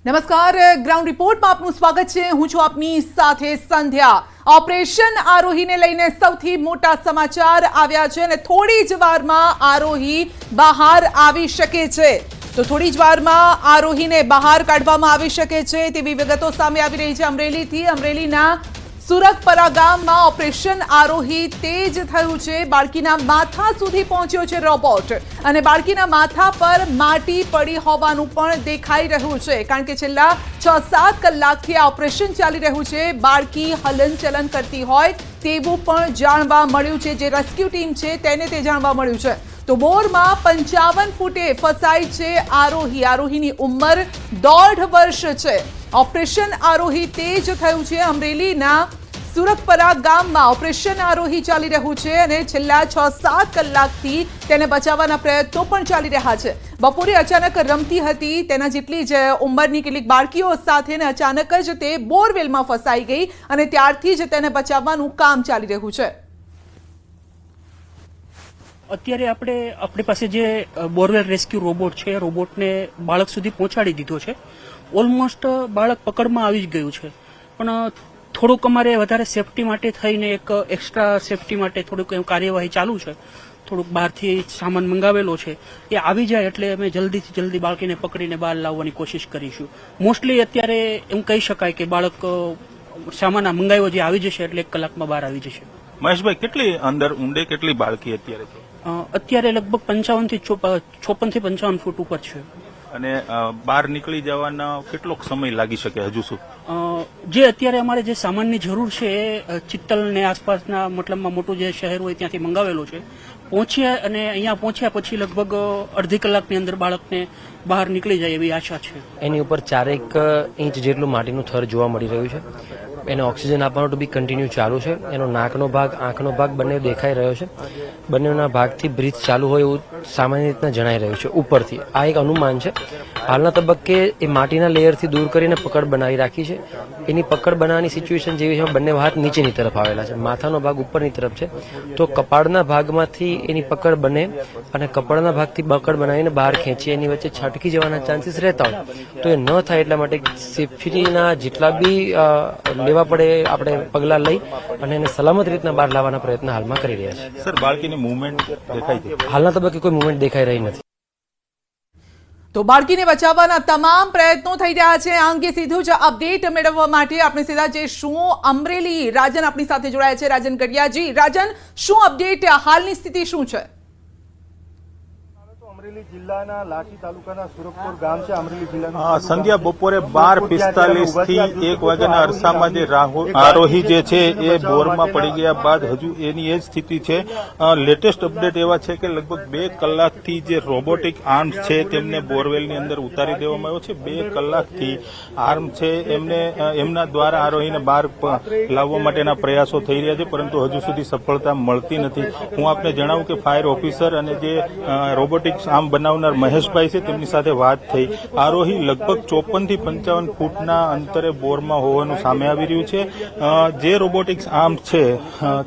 નમસ્કાર, ગ્રાઉન્ડ રિપોર્ટમાં આપનું સ્વાગત છે। હું છું આપની સાથે સંધ્યા। ઓપરેશન આરોહીને લઈને સૌથી મોટા સમાચાર આવ્યા છે અને થોડી જ વારમાં આરોહી બહાર આવી શકે છે। તો થોડી જ વારમાં આરોહીને બહાર કાઢવામાં આવી શકે છે તેવી વિગતો સામે આવી રહી છે। અમરેલીના સુરતપરા ગામમાં ઓપરેશન આરોહી તેજ થયું છે। બાળકીના માથા સુધી પહોંચ્યો છે રોબોટ અને બાળકીના માથા પર માટી પડી હોવાનું પણ દેખાઈ રહ્યું છે, કારણ કે છેલ્લા 6-7 કલાકથી આ ઓપરેશન ચાલી રહ્યું છે। બાળકી હલનચલન કરતી હોય તેવું પણ જાણવા મળ્યું છે। જે રેસ્ક્યુ ટીમ છે તેને તે જાણવા મળ્યું છે। તો બોરમાં 55 ફૂટે ફસાઈ છે આરોહીની ઉંમર 1.5 વર્ષ છે। ઓપરેશન આરોહી તેજ થયું છે। અમરેલીના સુરતપરા ગામમાં ઓપરેશન આરોહી ચાલી રહ્યું છે અને છેલ્લા 6-7 કલાકથી તેને બચાવવાના પ્રયત્નો પણ ચાલી રહ્યા છે। બપોરે અચાનક રમતી હતી તેના જેટલી જ ઉંમરની કેટલીક બાળકીઓ સાથે અચાનક જ તે બોરવેલમાં ફસાઈ ગઈ અને ત્યારથી જ તેને બચાવવાનું કામ ચાલી રહ્યું છે। અત્યારે આપણી પાસે જે બોરવેલ રેસ્ક્યુ રોબોટ છે, રોબોટને બાળક સુધી પહોંચાડી દીધો છે। ઓલમોસ્ટ બાળક પકડમાં આવી જ ગયું છે, પણ થોડુંક અમારે વધારે સેફટી માટે થઈને એક એક્સ્ટ્રા સેફટી માટે થોડુંક કાર્યવાહી ચાલુ છે। થોડુંક બહારથી સામાન મંગાવેલો છે, એ આવી જાય એટલે અમે જલ્દીથી જલ્દી બાળકીને પકડીને બહાર લાવવાની કોશિશ કરીશું। મોસ્ટલી અત્યારે એમ કહી શકાય કે બાળક સામાન મંગાવ્યો જે આવી જશે એટલે 1 કલાકમાં બહાર આવી જશે। મહેશભાઈ, કેટલી અંદર ઊંડે કેટલી બાળકી અત્યારે છે? અત્યારે લગભગ 55 થી 55 ફૂટ ઉપર છે અને બહાર નીકળી જવાનો કેટલોક સમય લાગી શકે હજુ સુધી? જે અત્યારે અમારે જે સામાનની જરૂર છે એ ચિત્તલ ને આસપાસના મતલબમાં મોટું જે શહેર હોય ત્યાંથી મંગાવેલો છે। પહોંચ્યા અને અહીંયા પહોંચ્યા પછી લગભગ અડધી કલાકની અંદર બાળકને બહાર નીકળી જાય એવી આશા છે। એની ઉપર 4 ઇંચ જેટલું માટીનું થર જોવા મળી રહ્યું છે। એને ઓક્સિજન આપવાનું બી કન્ટિન્યુ ચાલુ છે। એનો નાકનો ભાગ, આંખનો ભાગ બંને દેખાઈ રહ્યો છે। બંનેના ભાગથી બ્રીથ ચાલુ હોય એવું સામાન્ય રીતના જણાઈ રહ્યું છે ઉપરથી। આ એક અનુમાન છે। હાલના તબક્કે એ માટીના લેયરથી દૂર કરીને પકડ બનાવી રાખી છે। એની પકડ બનાવવાની સિચ્યુએશન જેવી છે, બંને હાથ નીચેની તરફ આવેલા છે, માથાનો ભાગ ઉપરની તરફ છે। તો કપાળના ભાગમાંથી એની પકડ બને અને કપાળના ભાગથી પકડ બનાવીને બહાર ખેંચી એની વચ્ચે છટકી જવાના ચાન્સીસ રહેતા હોય, તો એ ન થાય એટલા માટે સેફટીના જેટલા બી લેવા પડે આપણે પગલાં લઈ અને એને સલામત રીતના બહાર લાવવાના પ્રયત્ન હાલમાં કરી રહ્યા છે। સર, બાળકીની મૂવમેન્ટ દેખાય છે? હાલના તબક્કે કોઈ મૂવમેન્ટ દેખાઈ રહી નથી। તો બાળકીને બચાવવાના તમામ પ્રયત્નો થઈ રહ્યા છે। આ અંગે સીધું જ અપડેટ મેળવવા માટે આપણે સીધા જઈશું અમરેલી। રાજન આપણી સાથે જોડાયા છે, રાજન ગડિયાજી। રાજન, શું અપડેટ, હાલની સ્થિતિ શું છે? અમરેલી જિલ્લાના લાઠી તાલુકાના સુરતપુર ગામ છે। અમરેલી જિલ્લાના સંધ્યા બપોરે 12:45 થી 1 વાગ્યાના અરસામાં જે આરોહી જે છે એ બોરમાં પડી ગયા બાદ હજુ એની એ જ સ્થિતિ છે। લેટેસ્ટ અપડેટ એવા છે કે લગભગ 2 કલાકથી જે રોબોટિક આર્મ્સ છે તેમને બોરવેલની અંદર ઉતારી દેવામાં આવ્યો છે। 2 કલાકથી આર્મ છે એમને એમના દ્વારા આરોહીને બહાર લાવવા માટેના પ્રયાસો થઈ રહ્યા છે, પરંતુ હજુ સુધી સફળતા મળતી નથી। હું આપને જણાવું કે ફાયર ઓફિસર અને જે રોબોટિક આમ બનાવનાર મહેશભાઈ છે તેમની સાથે વાત થઈ। આરોહી લગભગ 54 થી 55 ફૂટના અંતરે બોરમાં હોવાનું સામે આવી રહ્યું છે। જે રોબોટિક્સ આર્મ છે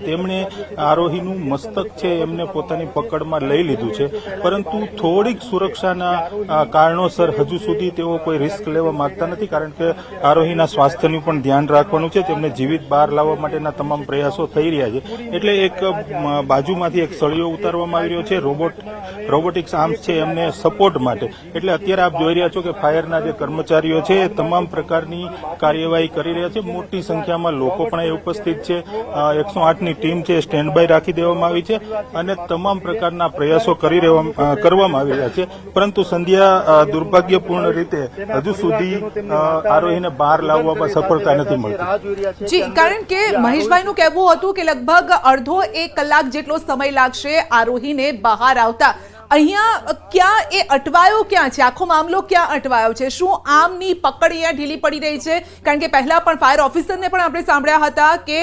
તેમણે આરોહીનું મસ્તક છે એમને પોતાની પકડમાં લઈ લીધું છે, પરંતુ થોડીક સુરક્ષાના કારણોસર હજુ સુધી તેઓ કોઈ રિસ્ક લેવા માંગતા નથી, કારણ કે આરોહીના સ્વાસ્થ્યનું પણ ધ્યાન રાખવાનું છે। તેમને જીવિત બહાર લાવવા માટેના તમામ પ્રયાસો થઈ રહ્યા છે, એટલે એક બાજુમાંથી એક સળિયો ઉતારવામાં આવી રહ્યો છે રોબોટિક્સ આર્મ્સ છે એમને સપોર્ટ માટે। એટલે અત્યારે આપ જોઈ રહ્યા છો કે ફાયરના જે કર્મચારીઓ છે એ તમામ પ્રકારની કાર્યવાહી કરી રહ્યા છે। મોટી સંખ્યામાં લોકો પણ એ ઉપસ્થિત છે। 108ની ટીમ છે સ્ટેન્ડ બાય રાખી દેવામાં આવી છે અને તમામ પ્રકારના પ્રયાસો કરવામાં આવી રહ્યા છે, પરંતુ સંધ્યા દુર્ભાગ્યપૂર્ણ રીતે હજુ સુધી આરોહીને બહાર લાવવામાં સફળતા નથી મળતી। જી, કારણ કે મહેશભાઈનું કહેવું હતું કે લગભગ અડધો 1 કલાક જેટલો સમય લાગશે આરોહીને બહાર આવતા। અહીંયા ક્યાં એ અટવાયો ક્યાં છે? આખો મામલો ક્યાં અટવાયો છે? શું આમની પકડ અહીંયા ઢીલી પડી રહી છે? કારણ કે પહેલા પણ ફાયર ઓફિસરને પણ આપણે સાંભળ્યા હતા કે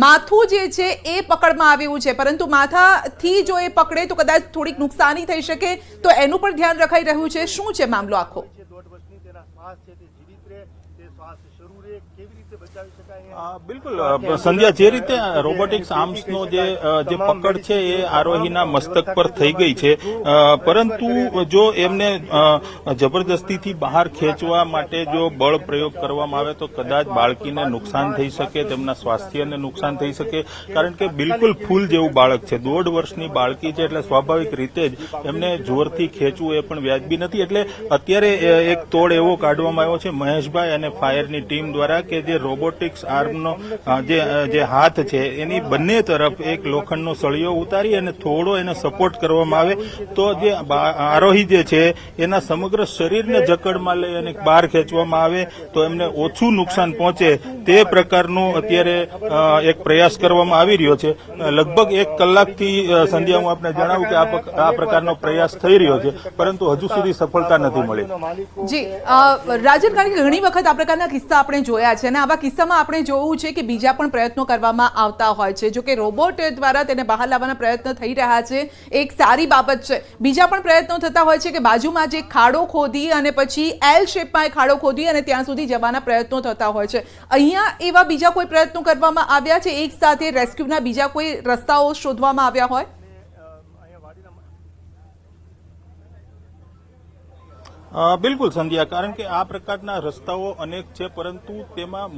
માથું જે છે એ પકડમાં આવ્યું છે, પરંતુ માથાથી જો એ પકડે તો કદાચ થોડીક નુકસાની થઈ શકે, તો એનું પણ ધ્યાન રખાઈ રહ્યું છે। શું છે મામલો આખો? નહીં, તેના શ્વાસ છે તે જીવિત રહે, તે શ્વાસ શરૂ રહે, કેવી રીતે બચાવી શકાય? બિલકુલ સંધ્યા, જે રીતે રોબોટિક્સ આર્મ્સનો જે પકડ છે એ આરોહીના મસ્તક પર થઈ ગઈ છે, પરંતુ જો એમને જબરદસ્તીથી બહાર ખેંચવા માટે જો બળ પ્રયોગ કરવામાં આવે તો કદાચ બાળકીને નુકસાન થઈ શકે, તેમના સ્વાસ્થ્યને નુકસાન થઈ શકે, કારણ કે બિલકુલ ફૂલ જેવું બાળક છે, 1.5 વર્ષની બાળકી છે, એટલે સ્વાભાવિક રીતે જ એમને જોરથી ખેંચવું એ પણ વ્યાજબી નથી. એટલે અત્યારે એક તોડ એવો કાઢવામાં આવ્યો છે મહેશભાઈ અને ફાયરની ટીમ દ્વારા કે જે રોબોટિક્સ આર્મનો જે હાથ છે એની બંને તરફ એક લોખંડનો સળિયો ઉતારી અને થોડો એને સપોર્ટ કરવામાં આવે તો જે આરોહી જે છે એના સમગ્ર શરીરને જકડમાં લઈ અને બહાર ખેંચવામાં આવે તો એમને ઓછું નુકસાન પહોંચે તે પ્રકારનું અત્યારે એક પ્રયાસ કરવામાં આવી રહ્યો છે. લગભગ 1 કલાકથી સંધ્યા હું આપને જણાવું કે આ પ્રકારનો પ્રયાસ થઈ રહ્યો છે, પરંતુ હજુ સુધી સફળતા નથી મળી. જી રાજન, કારણ કે ઘણી વખત આ પ્રકારના કિસ્સા આપણે જોયા છે અને આવા કિસ્સામાં આપણે જોયું છે કે બીજા પણ પ્રયત્નો કરવામાં આવતા હોય છે. જો કે રોબોટ દ્વારા તેને બહાર લાવવાના પ્રયત્ન થઈ રહ્યા છે, એક સારી બાબત છે. બીજા પણ પ્રયત્નો થતા હોય છે કે બાજુમાં જે ખાડો ખોદી અને પછી એલ શેપમાં ખાડો ખોદી અને ત્યાં સુધી જવાના પ્રયત્નો થતા હોય છે. અહીંયા એવા બીજા કોઈ પ્રયત્નો કરવામાં આવ્યા છે, એક સાથે રેસ્ક્યુના બીજા કોઈ રસ્તાઓ શોધવામાં આવ્યા હોય? બિલકુલ સંધ્યા, કારણ કે આ પ્રકારના રસ્તાઓ અનેક છે, પરંતુ તેમાં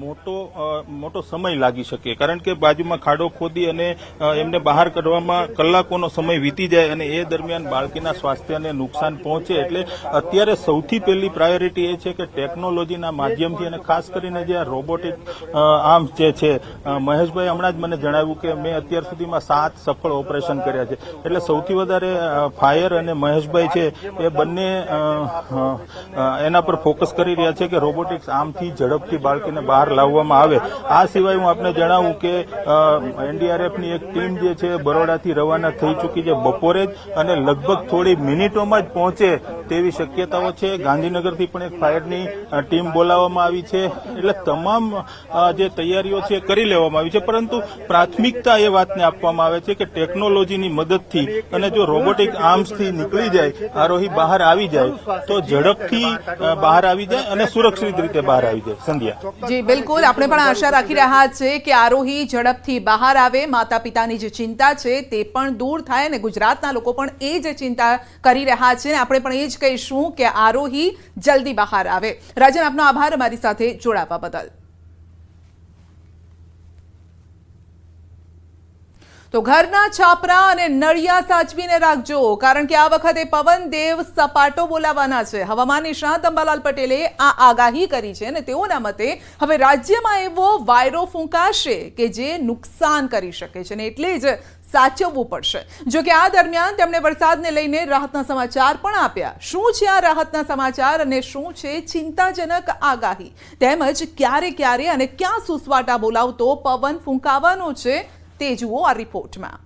મોટો સમય લાગી શકે, કારણ કે બાજુમાં ખાડો ખોદી અને એમને બહાર કાઢવામાં કલાકોનો સમય વીતી જાય અને એ દરમિયાન બાળકીના સ્વાસ્થ્યને નુકસાન પહોંચે. એટલે અત્યારે સૌથી પહેલી પ્રાયોરિટી એ છે કે ટેકનોલોજીના માધ્યમથી અને ખાસ કરીને જે આ રોબોટિક આર્મ્સ જે છે, મહેશભાઈ હમણાં જ મને જણાવ્યું કે મેં અત્યાર સુધીમાં 7 સફળ ઓપરેશન કર્યા છે. એટલે સૌથી વધારે ફાયર અને મહેશભાઈ છે એ બંને એના પર ફોકસ કરી રહ્યા છે કે રોબોટિક્સ આર્મથી ઝડપથી બાળકીને બહાર લાવવામાં આવે. આ સિવાય હું આપને જણાવું કે એનડીઆરએફની એક ટીમ જે છે બરોડાથી રવાના થઈ ચૂકી છે બપોરે જ, અને લગભગ થોડી મિનિટોમાં જ પહોંચે તેવી શક્યતાઓ છે. ગાંધીનગરથી પણ એક ફાયરની ટીમ બોલાવવામાં આવી છે. એટલે તમામ જે તૈયારીઓ છે કરી લેવામાં આવી છે, પરંતુ પ્રાથમિકતા એ વાતને આપવામાં આવે છે કે ટેકનોલોજીની મદદથી અને જો રોબોટિક આર્મ્સથી નીકળી જાય, આરોહી બહાર આવી જાય તો ઝડપથી બહાર આવી જાય અને સુરક્ષિત રીતે બહાર આવી જાય. સંધ્યા, જી બિલકુલ, આપણે પણ આશા રાખી રહ્યા છે કે આરોહી ઝડપથી બહાર આવે, માતા પિતાની જે ચિંતા છે તે પણ દૂર થાય અને ગુજરાતના લોકો પણ એ જ ચિંતા કરી રહ્યા છે. આપણે પણ એ જ કહીશું કે આરોહી જલ્દી બહાર આવે. રાજન, આપનો આભાર અમારી સાથે જોડાવા બદલ. તો ઘરના છાપરા અને નળિયા સાચવીને રાખજો, કારણ કે આ વખતે પવનદેવ સપાટો બોલાવવાના છે. હવામાન નિષ્ણાત અંબાલાલ પટેલે આ આગાહી કરી છે અને તેઓના મતે હવે રાજ્યમાં એવો વાયરો ફૂંકાશે કે જે નુકસાન કરી શકે છે અને એટલે જ સાચવવું પડશે. જો કે આ દરમિયાન તેમણે વરસાદને લઈને રાહતના સમાચાર પણ આપ્યા. શું છે આ રાહતના સમાચાર અને શું છે ચિંતાજનક આગાહી, તેમજ ક્યારે ક્યારે અને ક્યાં સુસવાટા બોલાવતો પવન ફૂંકાવાનો છે તે જુઓ આ રિપોર્ટમાં.